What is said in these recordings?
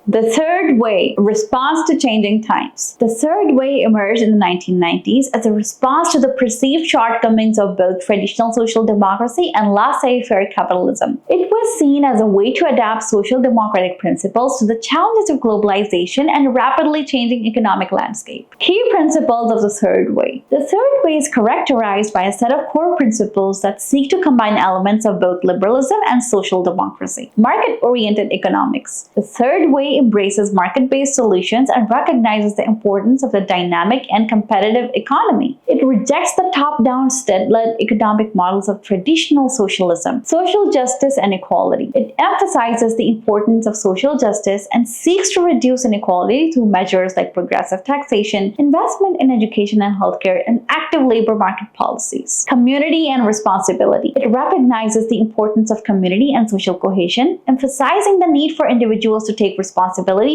The third way, response to changing times. The third way emerged in the 1990s as a response to the perceived shortcomings of both traditional social democracy and laissez-faire capitalism. It was seen as a way to adapt social democratic principles to the challenges of globalization and a rapidly changing economic landscape. Key principles of the third way. The third way is characterized by a set of core principles that seek to combine elements of both liberalism and social democracy. Market-oriented economics. The third way embraces market-based solutions and recognizes the importance of the dynamic and competitive economy. It rejects the top-down state-led economic models of traditional socialism. Social justice and equality. It emphasizes the importance of social justice and seeks to reduce inequality through measures like progressive taxation, investment in education and healthcare, and active labor market policies. Community and responsibility. It recognizes the importance of community and social cohesion, emphasizing the need for individuals to take responsibility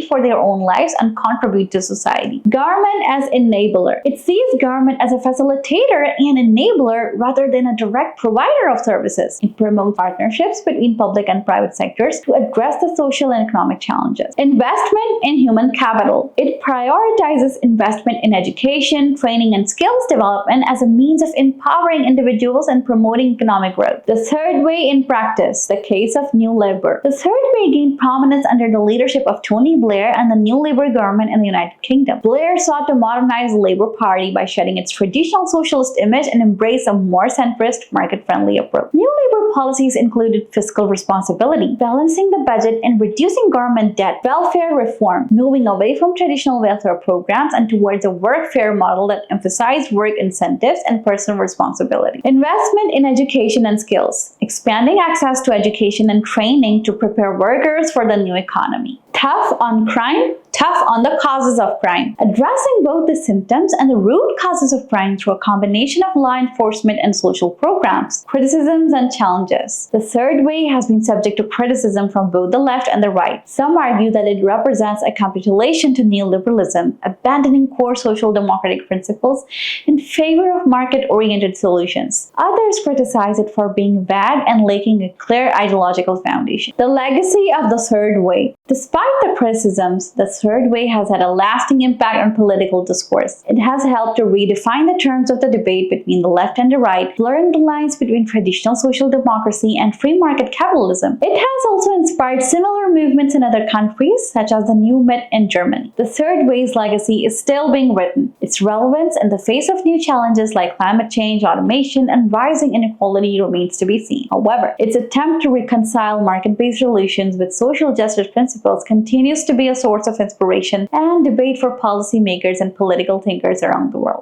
for their own lives and contribute to society. Government as enabler. It sees government as a facilitator and enabler rather than a direct provider of services. It promotes partnerships between public and private sectors to address the social and economic challenges. Investment in human capital. It prioritizes investment in education, training, and skills development as a means of empowering individuals and promoting economic growth. The third way in practice, the case of New Labour. The third way gained prominence under the leadership of Tony Blair and the New Labour government in the United Kingdom. Blair sought to modernize the Labour Party by shedding its traditional socialist image and embrace a more centrist, market-friendly approach. New Labour policies included fiscal responsibility, balancing the budget and reducing government debt, welfare reform, moving away from traditional welfare programs and towards a workfare model that emphasized work incentives and personal responsibility. Investment in education and skills, expanding access to education and training to prepare workers for the new economy. Tough on crime, tough on the causes of crime, addressing both the symptoms and the root causes of crime through a combination of law enforcement and social programs. Criticisms and challenges. The third way has been subject to criticism from both the left and the right. Some argue that it represents a capitulation to neoliberalism, abandoning core social democratic principles in favor of market-oriented solutions. Others criticize it for being vague and lacking a clear ideological foundation. The legacy of the third way. Despite the criticisms, the third way has had a lasting impact on political discourse. It has helped to redefine the terms of the debate between the left and the right, blurring the lines between traditional social democracy and free market capitalism. It has also inspired similar movements in other countries, such as the New Mit in Germany. The third way's legacy is still being written. Its relevance in the face of new challenges like climate change, automation, and rising inequality remains to be seen. However, its attempt to reconcile market-based solutions with social justice principles continues to be a source of inspiration and debate for policymakers and political thinkers around the world.